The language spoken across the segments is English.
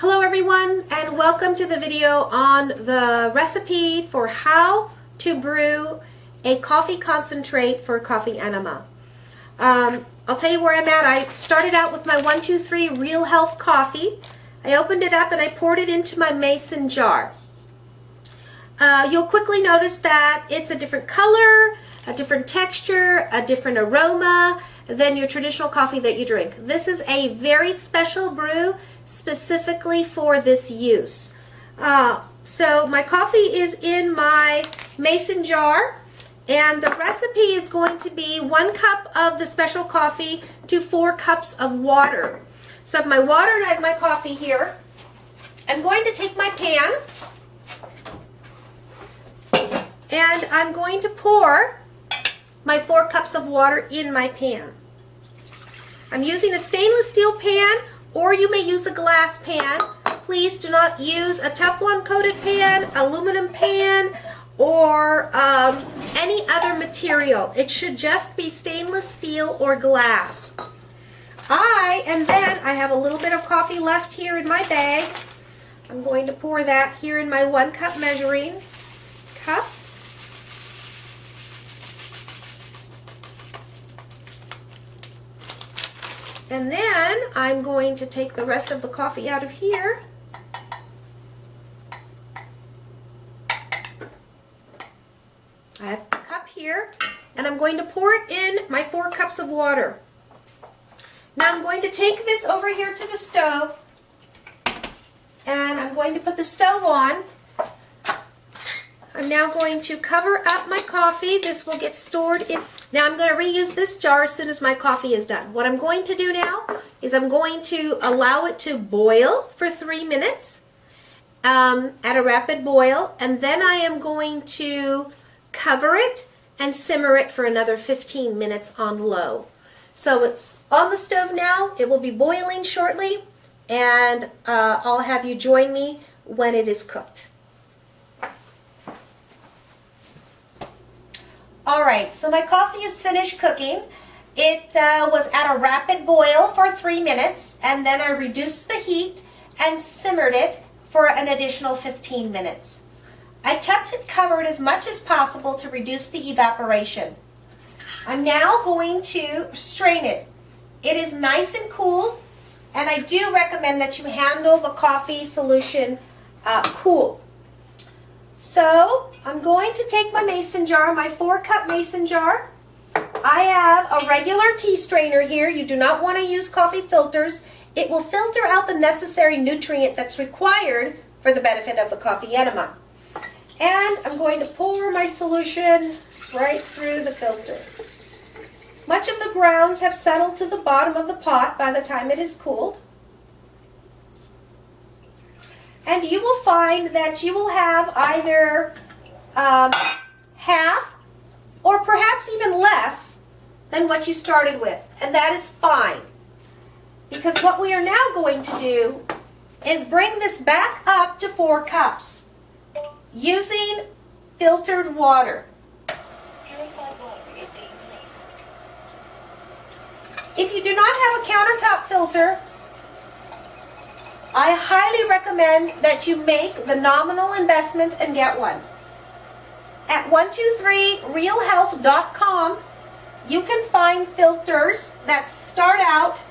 Hello everyone, and welcome to the video on the recipe for how to brew a coffee concentrate for coffee enema. I'll tell you where I'm at. I started out with my 123 Real Health coffee. I opened it up and I poured it into my mason jar. You'll quickly notice that it's a different color, a different texture, a different aroma than your traditional coffee that you drink. This is a very special brew specifically for this use. So my coffee is in my mason jar, and the recipe is going to be 1 cup of the special coffee to 4 cups of water. So I have my water and I have my coffee here. I'm going to take my pan and I'm going to pour my 4 cups of water in my pan. I'm using a stainless steel pan, or you may use a glass pan. Please do not use a Teflon coated pan, aluminum pan, or any other material. It should just be stainless steel or glass. And then I have a little bit of coffee left here in my bag. I'm going to pour that here in my 1 cup measuring cup. And then I'm going to take the rest of the coffee out of here. I have a cup here, and I'm going to pour it in my 4 cups of water. Now I'm going to take this over here to the stove, and I'm going to put the stove on. I'm now going to cover up my coffee. This will get stored in. Now I'm going to reuse this jar as soon as my coffee is done. What I'm going to do now is I'm going to allow it to boil for 3 minutes at a rapid boil, and then I am going to cover it and simmer it for another 15 minutes on low. So it's on the stove now. It will be boiling shortly, and I'll have you join me when it is cooked. Alright, so my coffee is finished cooking. It was at a rapid boil for 3 minutes, and then I reduced the heat and simmered it for an additional 15 minutes. I kept it covered as much as possible to reduce the evaporation. I'm now going to strain it. It is nice and cool, and I do recommend that you handle the coffee solution cool. So I'm going to take my mason jar, my 4-cup mason jar. I have a regular tea strainer here. You do not want to use coffee filters. It will filter out the necessary nutrient that's required for the benefit of the coffee enema. And I'm going to pour my solution right through the filter. Much of the grounds have settled to the bottom of the pot by the time it is cooled. And you will find that you will have either half or perhaps even less than what you started with. And that is fine, because what we are now going to do is bring this back up to 4 cups using filtered water. If you do not have a countertop filter, I highly recommend that you make the nominal investment and get one. At 123realhealth.com, you can find filters that start out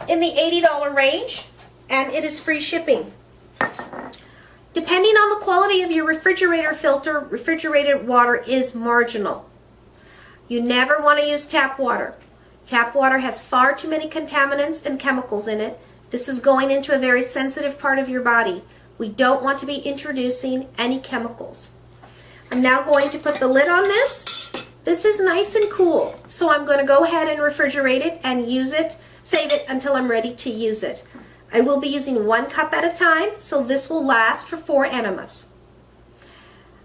in the $80 range, and it is free shipping. Depending on the quality of your refrigerator filter, refrigerated water is marginal. You never want to use tap water. Tap water has far too many contaminants and chemicals in it. This is going into a very sensitive part of your body. We don't want to be introducing any chemicals. I'm now going to put the lid on this. This is nice and cool, so I'm going to go ahead and refrigerate it and use it, save it until I'm ready to use it. I will be using 1 cup at a time, so this will last for 4 enemas.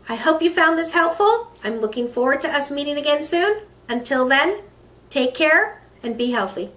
I hope you found this helpful. I'm looking forward to us meeting again soon. Until then, take care and be healthy.